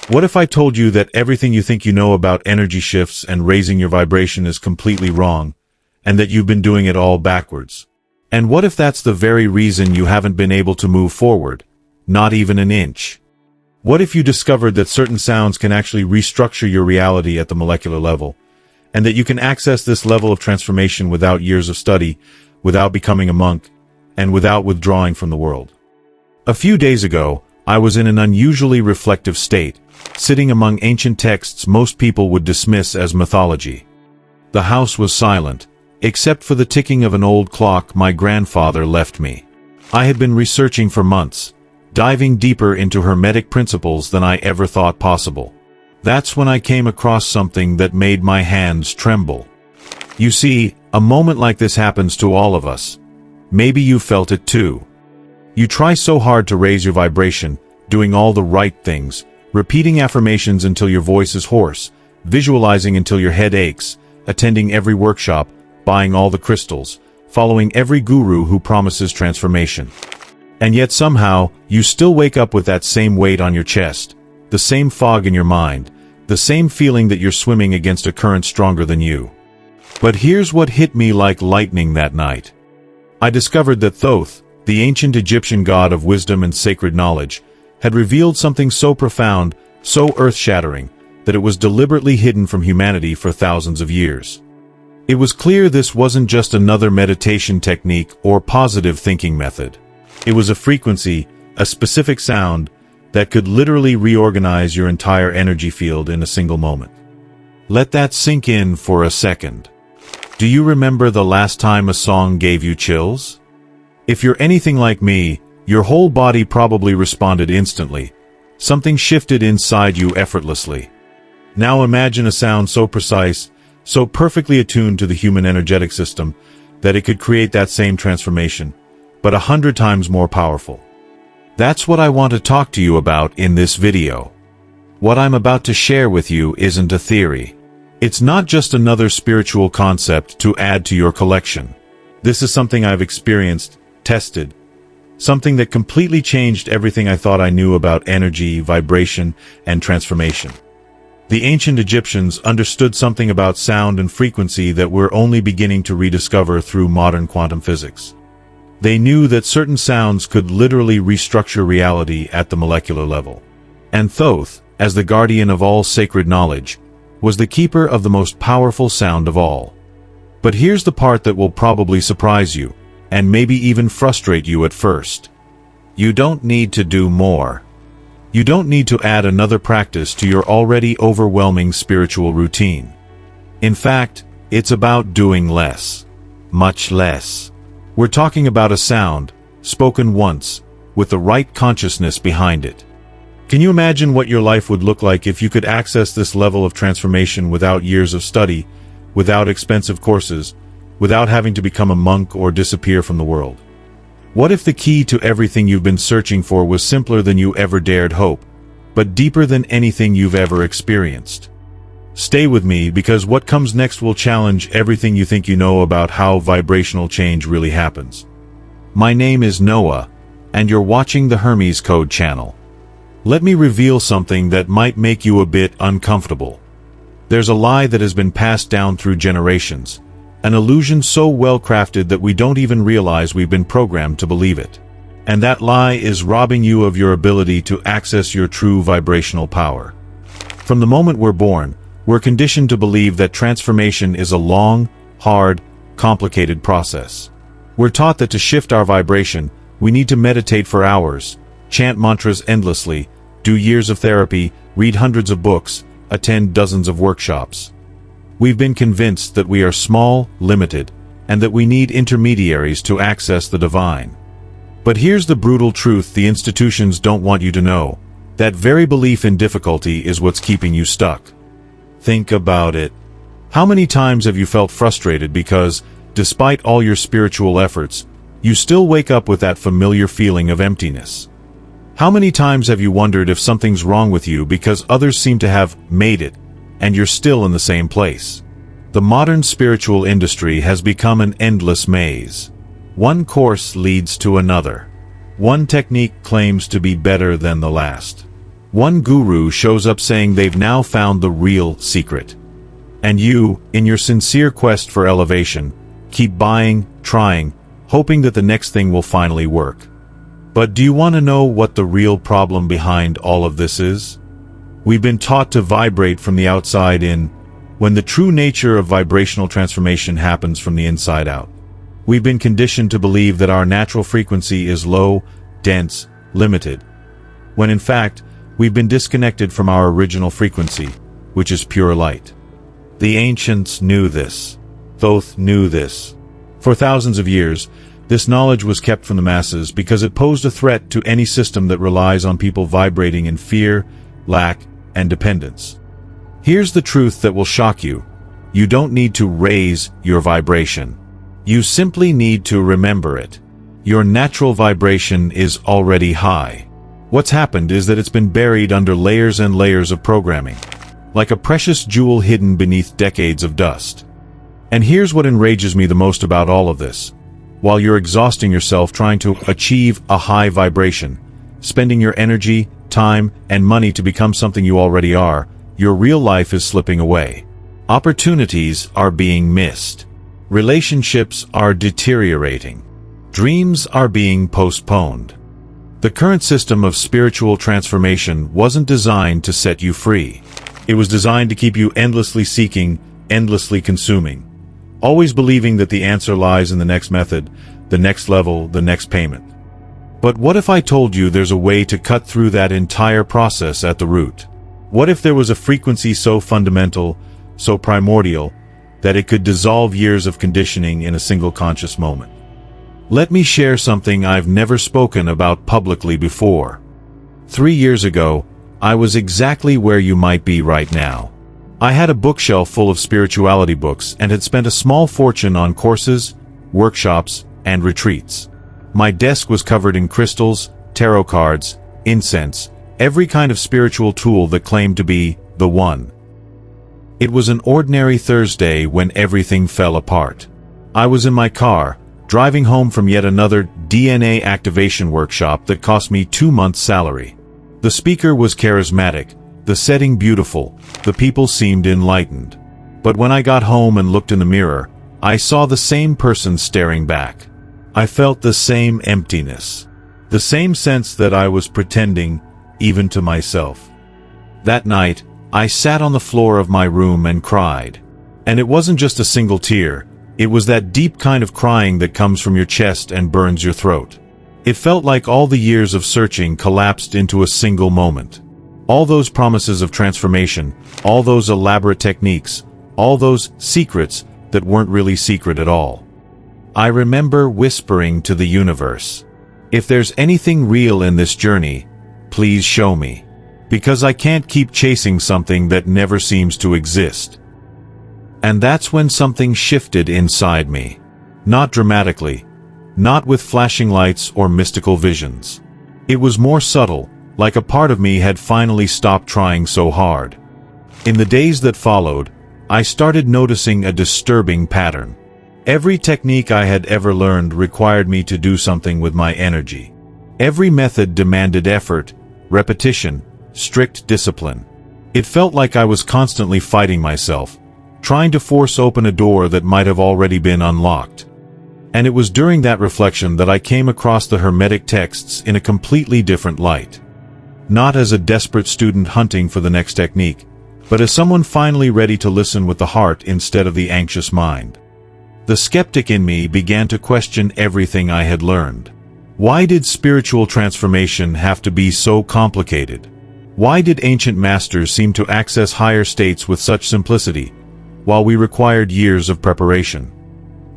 What if I told you that everything you think you know about energy shifts and raising your vibration is completely wrong, and that you've been doing it all backwards? And what if that's the very reason you haven't been able to move forward, not even an inch? What if you discovered that certain sounds can actually restructure your reality at the molecular level, and that you can access this level of transformation without years of study, without becoming a monk, and without withdrawing from the world? A few days ago, I was in an unusually reflective state, sitting among ancient texts most people would dismiss as mythology. The house was silent, except for the ticking of an old clock my grandfather left me. I had been researching for months, diving deeper into Hermetic principles than I ever thought possible. That's when I came across something that made my hands tremble. You see, a moment like this happens to all of us. Maybe you felt it too. You try so hard to raise your vibration, doing all the right things, repeating affirmations until your voice is hoarse, visualizing until your head aches, attending every workshop, buying all the crystals, following every guru who promises transformation. And yet somehow, you still wake up with that same weight on your chest, the same fog in your mind, the same feeling that you're swimming against a current stronger than you. But here's what hit me like lightning that night. I discovered that Thoth, the ancient Egyptian god of wisdom and sacred knowledge, had revealed something so profound, so earth-shattering, that it was deliberately hidden from humanity for thousands of years. It was clear this wasn't just another meditation technique or positive thinking method. It was a frequency, a specific sound, that could literally reorganize your entire energy field in a single moment. Let that sink in for a second. Do you remember the last time a song gave you chills? If you're anything like me, your whole body probably responded instantly. Something shifted inside you effortlessly. Now imagine a sound so precise, so perfectly attuned to the human energetic system, that it could create that same transformation, but 100 times more powerful. That's what I want to talk to you about in this video. What I'm about to share with you isn't a theory. It's not just another spiritual concept to add to your collection. This is something I've experienced, tested, something that completely changed everything I thought I knew about energy, vibration, and transformation. The ancient Egyptians understood something about sound and frequency that we're only beginning to rediscover through modern quantum physics. They knew that certain sounds could literally restructure reality at the molecular level. And Thoth, as the guardian of all sacred knowledge, was the keeper of the most powerful sound of all. But here's the part that will probably surprise you, and maybe even frustrate you at first. You don't need to do more. You don't need to add another practice to your already overwhelming spiritual routine. In fact, it's about doing less. Much less. We're talking about a sound, spoken once, with the right consciousness behind it. Can you imagine what your life would look like if you could access this level of transformation without years of study, without expensive courses, without having to become a monk or disappear from the world? What if the key to everything you've been searching for was simpler than you ever dared hope, but deeper than anything you've ever experienced? Stay with me, because what comes next will challenge everything you think you know about how vibrational change really happens. My name is Noah, and you're watching the Hermes Code channel. Let me reveal something that might make you a bit uncomfortable. There's a lie that has been passed down through generations, an illusion so well crafted that we don't even realize we've been programmed to believe it. And that lie is robbing you of your ability to access your true vibrational power. From the moment we're born, we're conditioned to believe that transformation is a long, hard, complicated process. We're taught that to shift our vibration, we need to meditate for hours, chant mantras endlessly, do years of therapy, read hundreds of books, attend dozens of workshops. We've been convinced that we are small, limited, and that we need intermediaries to access the divine. But here's the brutal truth the institutions don't want you to know. That very belief in difficulty is what's keeping you stuck. Think about it. How many times have you felt frustrated because, despite all your spiritual efforts, you still wake up with that familiar feeling of emptiness? How many times have you wondered if something's wrong with you because others seem to have made it, and you're still in the same place? The modern spiritual industry has become an endless maze. One course leads to another. One technique claims to be better than the last. One guru shows up saying they've now found the real secret. And you, in your sincere quest for elevation, keep buying, trying, hoping that the next thing will finally work. But do you want to know what the real problem behind all of this is? We've been taught to vibrate from the outside in, when the true nature of vibrational transformation happens from the inside out. We've been conditioned to believe that our natural frequency is low, dense, limited, when in fact, we've been disconnected from our original frequency, which is pure light. The ancients knew this. Thoth knew this. For thousands of years, this knowledge was kept from the masses because it posed a threat to any system that relies on people vibrating in fear, lack, and dependence. Here's the truth that will shock you. You don't need to raise your vibration. You simply need to remember it. Your natural vibration is already high. What's happened is that it's been buried under layers and layers of programming, like a precious jewel hidden beneath decades of dust. And here's what enrages me the most about all of this. While you're exhausting yourself trying to achieve a high vibration, spending your energy, time, and money to become something you already are, your real life is slipping away. Opportunities are being missed. Relationships are deteriorating. Dreams are being postponed. The current system of spiritual transformation wasn't designed to set you free. It was designed to keep you endlessly seeking, endlessly consuming, always believing that the answer lies in the next method, the next level, the next payment. But what if I told you there's a way to cut through that entire process at the root? What if there was a frequency so fundamental, so primordial, that it could dissolve years of conditioning in a single conscious moment? Let me share something I've never spoken about publicly before. 3 years ago, I was exactly where you might be right now. I had a bookshelf full of spirituality books and had spent a small fortune on courses, workshops, and retreats. My desk was covered in crystals, tarot cards, incense, every kind of spiritual tool that claimed to be the one. It was an ordinary Thursday when everything fell apart. I was in my car, driving home from yet another DNA activation workshop that cost me 2 months' salary. The speaker was charismatic, the setting beautiful, the people seemed enlightened. But when I got home and looked in the mirror, I saw the same person staring back. I felt the same emptiness, the same sense that I was pretending, even to myself. That night, I sat on the floor of my room and cried. And it wasn't just a single tear. It was that deep kind of crying that comes from your chest and burns your throat. It felt like all the years of searching collapsed into a single moment. All those promises of transformation, all those elaborate techniques, all those secrets that weren't really secret at all. I remember whispering to the universe, if there's anything real in this journey, please show me. Because I can't keep chasing something that never seems to exist. And that's when something shifted inside me. Not dramatically, not with flashing lights or mystical visions. It was more subtle, like a part of me had finally stopped trying so hard. In the days that followed, I started noticing a disturbing pattern. Every technique I had ever learned required me to do something with my energy. Every method demanded effort, repetition, strict discipline. It felt like I was constantly fighting myself, trying to force open a door that might have already been unlocked. And it was during that reflection that I came across the Hermetic texts in a completely different light. Not as a desperate student hunting for the next technique, but as someone finally ready to listen with the heart instead of the anxious mind. The skeptic in me began to question everything I had learned. Why did spiritual transformation have to be so complicated? Why did ancient masters seem to access higher states with such simplicity, while we required years of preparation?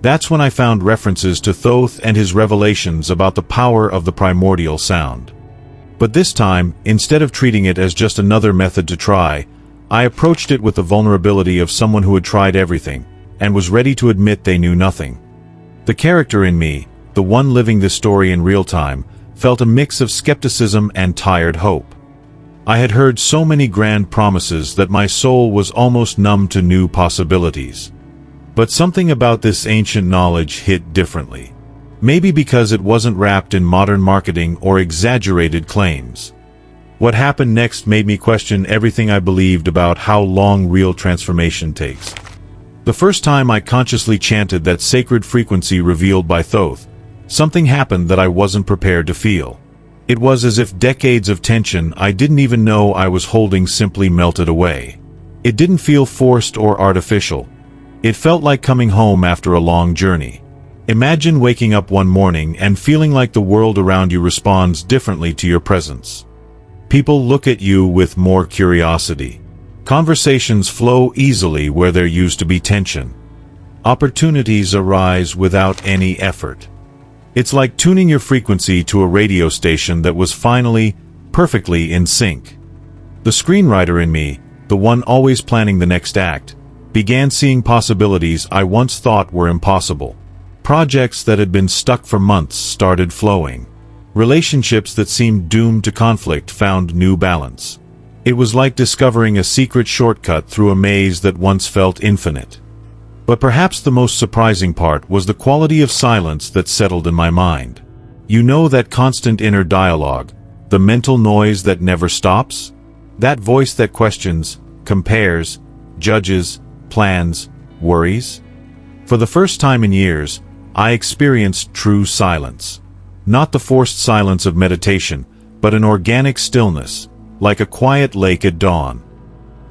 That's when I found references to Thoth and his revelations about the power of the primordial sound. But this time, instead of treating it as just another method to try, I approached it with the vulnerability of someone who had tried everything, and was ready to admit they knew nothing. The character in me, the one living this story in real time, felt a mix of skepticism and tired hope. I had heard so many grand promises that my soul was almost numb to new possibilities. But something about this ancient knowledge hit differently. Maybe because it wasn't wrapped in modern marketing or exaggerated claims. What happened next made me question everything I believed about how long real transformation takes. The first time I consciously chanted that sacred frequency revealed by Thoth, something happened that I wasn't prepared to feel. It was as if decades of tension I didn't even know I was holding simply melted away. It didn't feel forced or artificial. It felt like coming home after a long journey. Imagine waking up one morning and feeling like the world around you responds differently to your presence. People look at you with more curiosity. Conversations flow easily where there used to be tension. Opportunities arise without any effort. It's like tuning your frequency to a radio station that was finally, perfectly in sync. The screenwriter in me, the one always planning the next act, began seeing possibilities I once thought were impossible. Projects that had been stuck for months started flowing. Relationships that seemed doomed to conflict found new balance. It was like discovering a secret shortcut through a maze that once felt infinite. But perhaps the most surprising part was the quality of silence that settled in my mind. You know, that constant inner dialogue, the mental noise that never stops? That voice that questions, compares, judges, plans, worries? For the first time in years, I experienced true silence. Not the forced silence of meditation, but an organic stillness, like a quiet lake at dawn.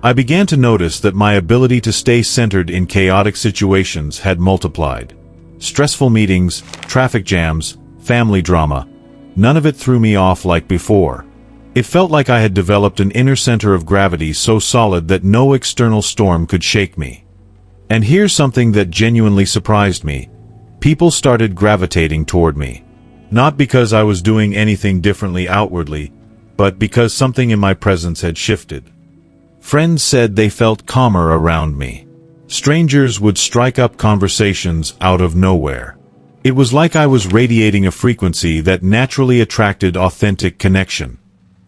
I began to notice that my ability to stay centered in chaotic situations had multiplied. Stressful meetings, traffic jams, family drama, none of it threw me off like before. It felt like I had developed an inner center of gravity so solid that no external storm could shake me. And here's something that genuinely surprised me. People started gravitating toward me. Not because I was doing anything differently outwardly, but because something in my presence had shifted. Friends said they felt calmer around me. Strangers would strike up conversations out of nowhere. It was like I was radiating a frequency that naturally attracted authentic connection.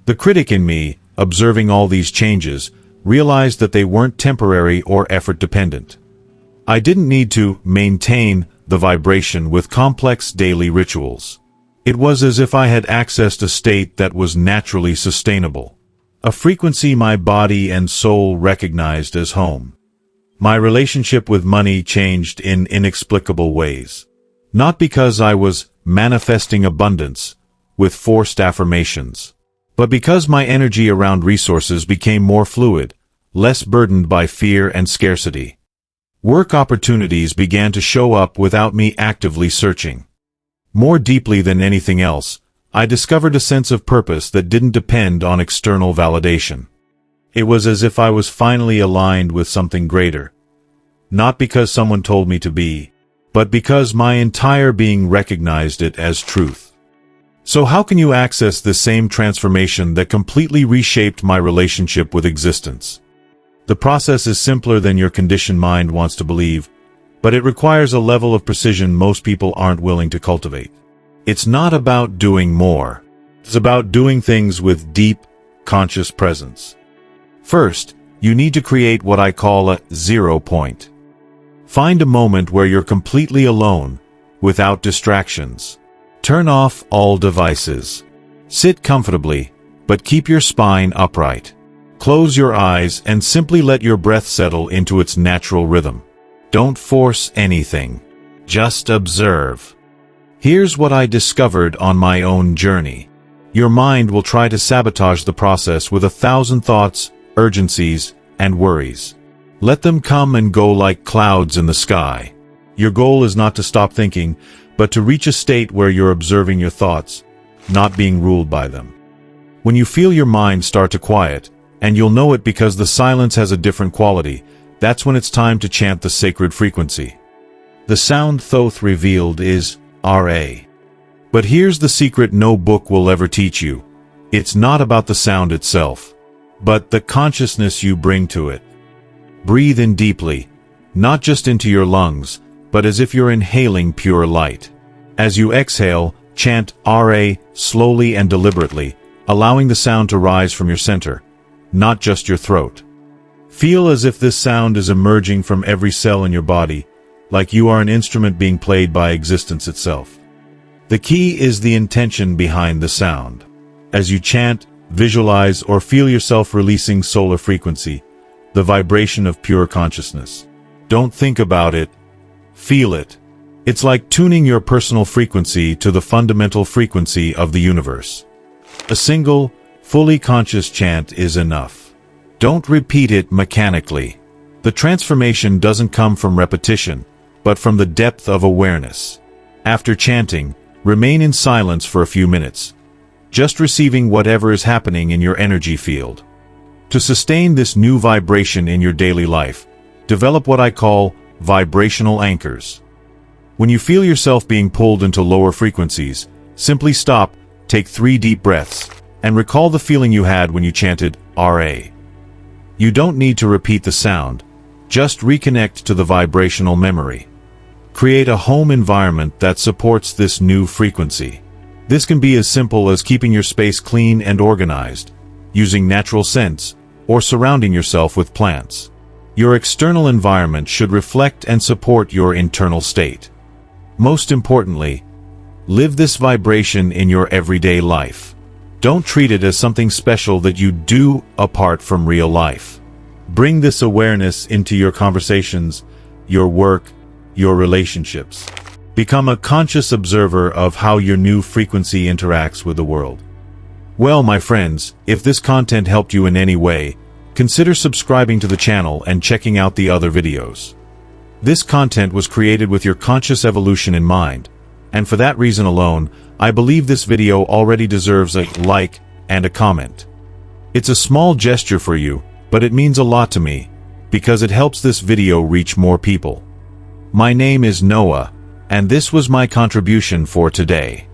The critic in me, observing all these changes, realized that they weren't temporary or effort-dependent. I didn't need to maintain the vibration with complex daily rituals. It was as if I had accessed a state that was naturally sustainable. A frequency my body and soul recognized as home. My relationship with money changed in inexplicable ways. Not because I was manifesting abundance with forced affirmations, but because my energy around resources became more fluid, less burdened by fear and scarcity. Work opportunities began to show up without me actively searching. More deeply than anything else, I discovered a sense of purpose that didn't depend on external validation. It was as if I was finally aligned with something greater. Not because someone told me to be, but because my entire being recognized it as truth. So how can you access this same transformation that completely reshaped my relationship with existence? The process is simpler than your conditioned mind wants to believe, but it requires a level of precision most people aren't willing to cultivate. It's not about doing more. It's about doing things with deep, conscious presence. First, you need to create what I call a 0 point. Find a moment where you're completely alone, without distractions. Turn off all devices. Sit comfortably, but keep your spine upright. Close your eyes and simply let your breath settle into its natural rhythm. Don't force anything. Just observe. Here's what I discovered on my own journey. Your mind will try to sabotage the process with 1,000 thoughts, urgencies, and worries. Let them come and go like clouds in the sky. Your goal is not to stop thinking, but to reach a state where you're observing your thoughts, not being ruled by them. When you feel your mind start to quiet, and you'll know it because the silence has a different quality, that's when it's time to chant the sacred frequency. The sound Thoth revealed is R.A. But here's the secret no book will ever teach you. It's not about the sound itself, but the consciousness you bring to it. Breathe in deeply, not just into your lungs, but as if you're inhaling pure light. As you exhale, chant R.A. slowly and deliberately, allowing the sound to rise from your center, not just your throat. Feel as if this sound is emerging from every cell in your body, like you are an instrument being played by existence itself. The key is the intention behind the sound. As you chant, visualize, or feel yourself releasing solar frequency, the vibration of pure consciousness. Don't think about it, feel it. It's like tuning your personal frequency to the fundamental frequency of the universe. A single, fully conscious chant is enough. Don't repeat it mechanically. The transformation doesn't come from repetition, but from the depth of awareness. After chanting, remain in silence for a few minutes, just receiving whatever is happening in your energy field. To sustain this new vibration in your daily life, develop what I call vibrational anchors. When you feel yourself being pulled into lower frequencies, simply stop, take 3 deep breaths, and recall the feeling you had when you chanted RA. You don't need to repeat the sound, just reconnect to the vibrational memory. Create a home environment that supports this new frequency. This can be as simple as keeping your space clean and organized, using natural scents, or surrounding yourself with plants. Your external environment should reflect and support your internal state. Most importantly, live this vibration in your everyday life. Don't treat it as something special that you do apart from real life. Bring this awareness into your conversations, your work, your relationships. Become a conscious observer of how your new frequency interacts with the world. Well, my friends, if this content helped you in any way, consider subscribing to the channel and checking out the other videos. This content was created with your conscious evolution in mind, and for that reason alone, I believe this video already deserves a like and a comment. It's a small gesture for you, but it means a lot to me, because it helps this video reach more people. My name is Noah, and this was my contribution for today.